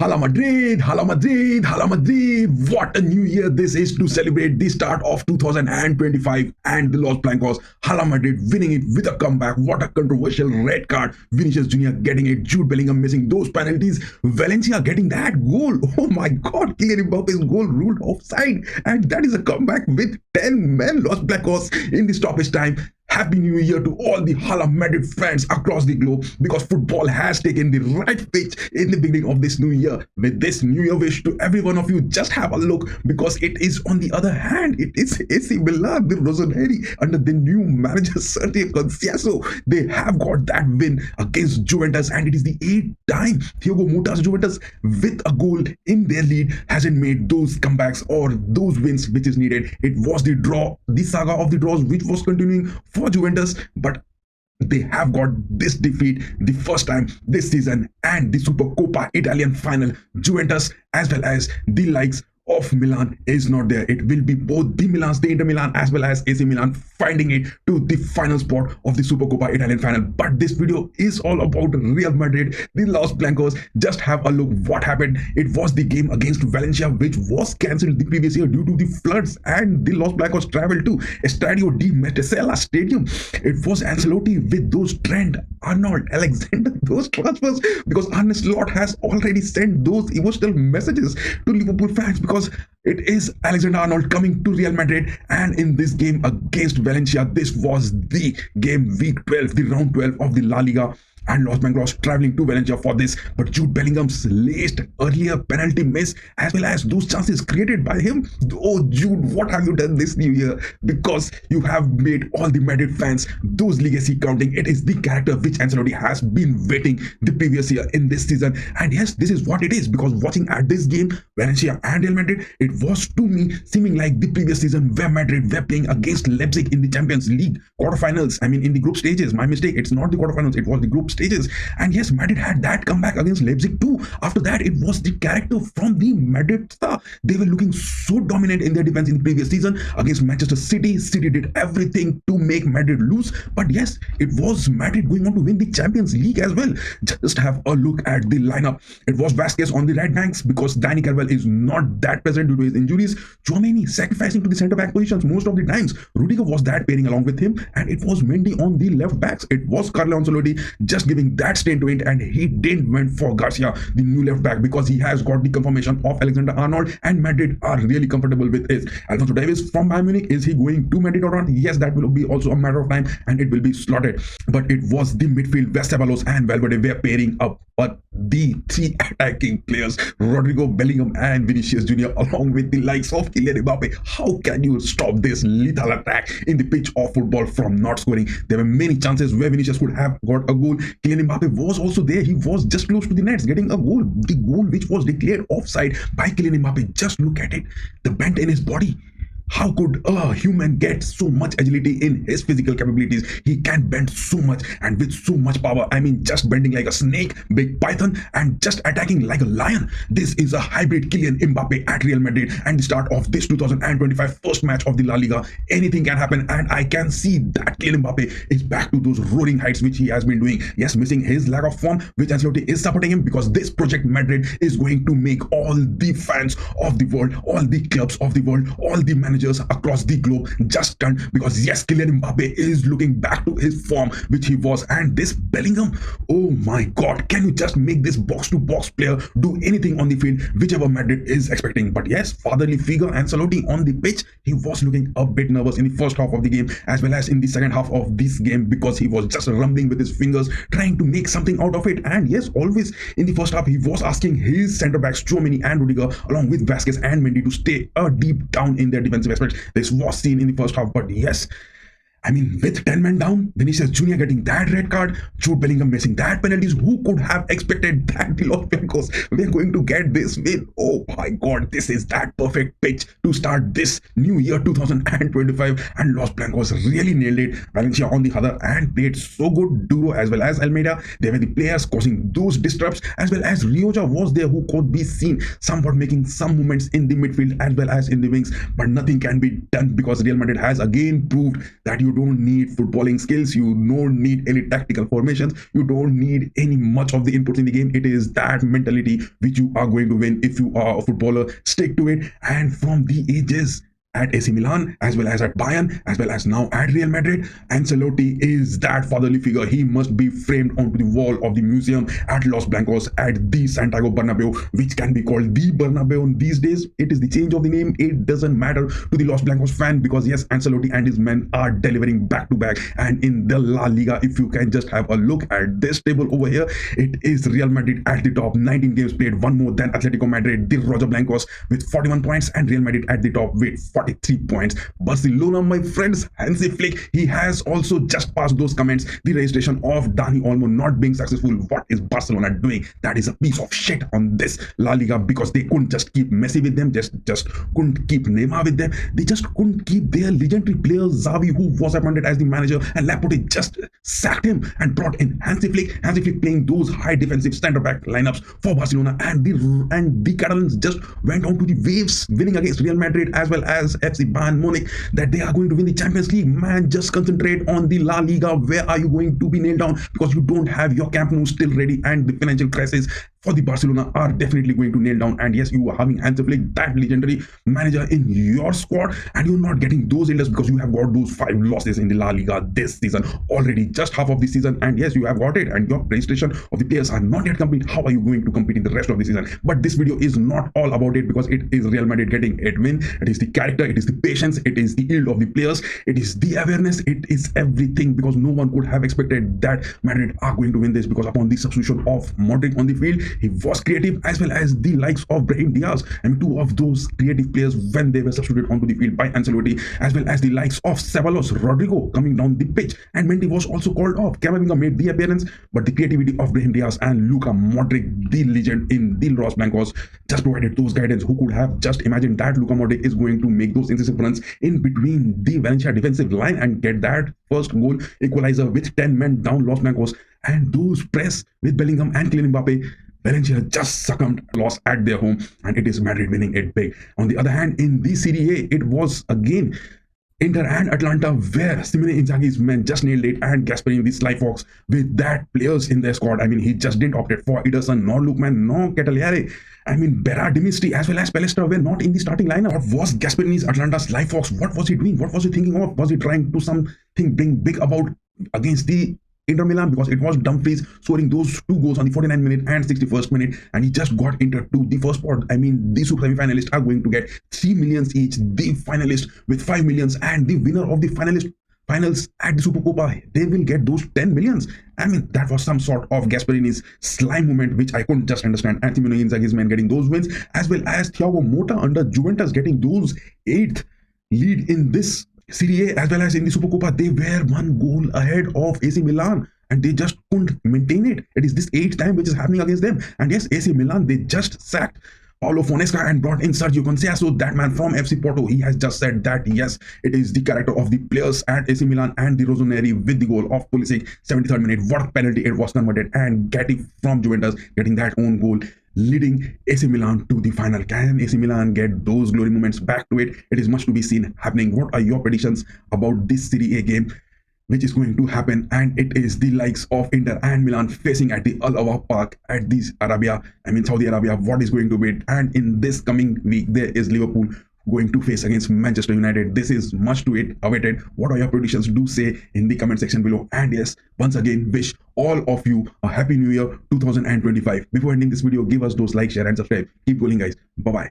Hala Madrid, Hala Madrid, Hala Madrid. What a new year this is to celebrate the start of 2025 and the Los Blancos. Hala Madrid winning it with a comeback. What a controversial red card. Vinicius Jr. getting it. Jude Bellingham missing those penalties. Valencia getting that goal. Oh my God, Kylian Mbappe's goal ruled offside. And that is a comeback with 10 men. Los Blancos in the stoppage time. Happy New Year to all the Hala Madrid fans across the globe, because football has taken the right pitch in the beginning of this new year. With this new year wish to every one of you, just have a look, because it is on the other hand, it is AC Milan, the Rossoneri, under the new manager Sergio Conceição. They have got that win against Juventus, and it is the 8th time Thiago Motta's Juventus with a goal in their lead hasn't made those comebacks or those wins which is needed. It was the draw, the saga of the draws which was continuing for Juventus, but they have got this defeat the first time this season, and the SuperCoppa Italian final, Juventus as well as the likes of Milan is not there. It will be both the Milans, the Inter Milan as well as AC Milan finding it to the final spot of the SuperCoppa Italian final. But this video is all about Real Madrid, the Los Blancos. Just have a look what happened. It was the game against Valencia which was cancelled the previous year due to the floods, and the Los Blancos traveled to Estadio di Mestalla Stadium. It was Ancelotti with those Trent, Arnold, Alexander, those transfers, because Arne Slot has already sent those emotional messages to Liverpool fans, because it is Alexander Arnold coming to Real Madrid. And in this game against Valencia, this was the game week 12, the round 12 of the La Liga, and Los Blancos traveling to Valencia for this. But Jude Bellingham's laced earlier penalty miss as well as those chances created by him. Oh Jude, what have you done this new year? Because you have made all the Madrid fans those legacy counting. It is the character which Ancelotti has been waiting the previous year in this season. And yes, this is what it is, because watching at this game, Valencia and Real Madrid, it was to me seeming like the previous season where Madrid were playing against Leipzig in the Champions League quarterfinals. I mean in the group stages, my mistake, it's not the quarterfinals, it was the group stages. And yes, Madrid had that comeback against Leipzig too. After that, it was the character from the Madrid star. They were looking so dominant in their defense in the previous season against Manchester City. City did everything to make Madrid lose, but yes, it was Madrid going on to win the Champions League as well. Just have a look at the lineup. It was Vasquez on the right banks because Dani Carvajal is not that present due to his injuries. Tchouaméni sacrificing to the centre back positions most of the times. Rudiger was that pairing along with him, and it was Mendy on the left backs. It was Carlo Ancelotti just giving that stain to it, and he didn't went for Garcia, the new left back, because he has got the confirmation of Alexander Arnold, and Madrid are really comfortable with it. Alfonso Davies from Bayern Munich, is he going to Madrid or not? Yes, that will be also a matter of time, and it will be slotted. But it was the midfield where Ceballos and Valverde were pairing up. But the three attacking players, Rodrigo, Bellingham and Vinicius Jr., along with the likes of Kylian Mbappe, how can you stop this lethal attack in the pitch of football from not scoring? There were many chances where Vinicius could have got a goal. Kylian Mbappe was also there. He was just close to the nets getting a goal. The goal which was declared offside by Kylian Mbappe. Just look at it. The bend in his body. How could a human get so much agility in his physical capabilities? He can bend so much and with so much power. I mean, just bending like a snake, big python, and just attacking like a lion. This is a hybrid Kylian Mbappe at Real Madrid, and the start of this 2025 first match of the La Liga. Anything can happen, and I can see that Kylian Mbappe is back to those roaring heights which he has been doing. Yes, missing his lack of form, which Ancelotti is supporting him, because this project Madrid is going to make all the fans of the world, all the clubs of the world, all the managers across the globe just stunned, because yes, Kylian Mbappe is looking back to his form which he was. And this Bellingham, oh my God, can you just make this box-to-box player do anything on the field, whichever Madrid is expecting? But yes, fatherly figure Ancelotti on the pitch, he was looking a bit nervous in the first half of the game as well as in the second half of this game, because he was just rumbling with his fingers trying to make something out of it. And yes, always in the first half he was asking his centre backs Tchouaméni and Rudiger along with Vasquez and Mendy to stay deep down in their defensive aspects. This was seen in the first half, but yes, I mean, with 10 men down, Vinicius Jr. getting that red card, Jude Bellingham missing that penalties, who could have expected that the Los Blancos were going to get this win? Oh my God, this is that perfect pitch to start this new year 2025, and Los Blancos really nailed it. Valencia on the other hand played so good. Duro as well as Almeida, they were the players causing those disrupts, as well as Rioja was there, who could be seen somewhat making some movements in the midfield as well as in the wings, but nothing can be done because Real Madrid has again proved that you You don't need footballing skills. You don't need any tactical formations. You don't need any much of the inputs in the game. It is that mentality which you are going to win if you are a footballer. Stick to it. And from the ages at AC Milan, as well as at Bayern, as well as now at Real Madrid, Ancelotti is that fatherly figure. He must be framed onto the wall of the museum at Los Blancos at the Santiago Bernabeu, which can be called the Bernabeu these days. It is the change of the name. It doesn't matter to the Los Blancos fan, because yes, Ancelotti and his men are delivering back to back. And in the La Liga, if you can just have a look at this table over here, it is Real Madrid at the top, 19 games played, one more than Atletico Madrid, the Roger Blancos with 41 points, and Real Madrid at the top with 43 points. Barcelona, my friends, Hansi Flick, he has also just passed those comments. The registration of Dani Olmo not being successful. What is Barcelona doing? That is a piece of shit on this La Liga, because they couldn't just keep Messi with them, just couldn't keep Neymar with them. They just couldn't keep their legendary player Xavi, who was appointed as the manager, and Laporte just sacked him and brought in Hansi Flick. Hansi Flick playing those high defensive center back lineups for Barcelona, and the Catalans just went on to the waves, winning against Real Madrid as well as FC Bayern Munich, that they are going to win the Champions League. Man, just concentrate on the La Liga. Where are you going to be nailed down? Because you don't have your Camp Nou still ready, and the financial crisis for the Barcelona are definitely going to nail down. And yes, you are having Hansi Flick, that legendary manager, in your squad, and you're not getting those illness because you have got those 5 losses in the La Liga this season already, just half of the season. And yes, you have got it, and your registration of the players are not yet complete. How are you going to compete in the rest of the season? But this video is not all about it, because it is Real Madrid getting it win. It is the character, it is the patience, it is the yield of the players, it is the awareness, it is everything, because no one could have expected that Madrid are going to win this, because upon the substitution of Modric on the field, he was creative, as well as the likes of Brahim Diaz, and 2 of those creative players when they were substituted onto the field by Ancelotti, as well as the likes of Ceballos, Rodrigo coming down the pitch, and Mendy was also called off. Camavinga made the appearance, but the creativity of Brahim Diaz and Luka Modric, the legend in the Los Blancos, just provided those guidance. Who could have just imagined that Luka Modric is going to make those incisive runs in between the Valencia defensive line and get that first goal equalizer with 10 men down Los Blancos, and those press with Bellingham and Kylian Mbappe. Valencia just succumbed, lost at their home, and it is Madrid winning it big. On the other hand, in the Serie A, it was again Inter and Atlanta, where Simone Inzaghi's men just nailed it, and Gasperini, the Sly Fox, with that players in their squad. I mean, he just didn't opt for Ederson, nor Lookman, nor Ketaliere. I mean, Berra, Dimisti, as well as Palestra were not in the starting lineup. What was Gasperini's Atlanta Sly Fox? What was he doing? What was he thinking of? Was he trying to something bring big about against the Inter Milan? Because it was Dumfries scoring those 2 goals on the 49th minute and 61st minute, and he just got Inter to the first spot. I mean, the super semi-finalists are going to get 3 millions each, the finalist with 5 millions, and the winner of the finals at the SuperCoppa, they will get those 10 millions. I mean, that was some sort of Gasperini's slime moment, which I couldn't just understand. And Simone Inzaghi's men getting those wins, as well as Thiago Motta under Juventus getting those 8th lead in this Serie A, as well as in the SuperCoppa. They were 1 goal ahead of AC Milan, and they just couldn't maintain it. It is this 8th time which is happening against them. And yes, AC Milan, they just sacked Paulo Fonseca and brought in Sergio Conceição, that man from FC Porto. He has just said that yes, it is the character of the players at AC Milan and the Rossoneri with the goal of Pulisic, 73rd minute. What a penalty it was converted, and Gatti from Juventus getting that own goal, leading AC Milan to the final. Can AC Milan get those glory moments back to it? It is much to be seen happening. What are your predictions about this Serie A game which is going to happen? And it is the likes of Inter and Milan facing at the Al Awwah Park at the Saudi Arabia. What is going to be it? And in this coming week, there is Liverpool going to face against Manchester United. This is much to it awaited. What are your predictions? Do say in the comment section below. And yes, once again, wish all of you a happy new year 2025. Before ending this video, give us those like, share and subscribe. Keep going, guys. Bye bye.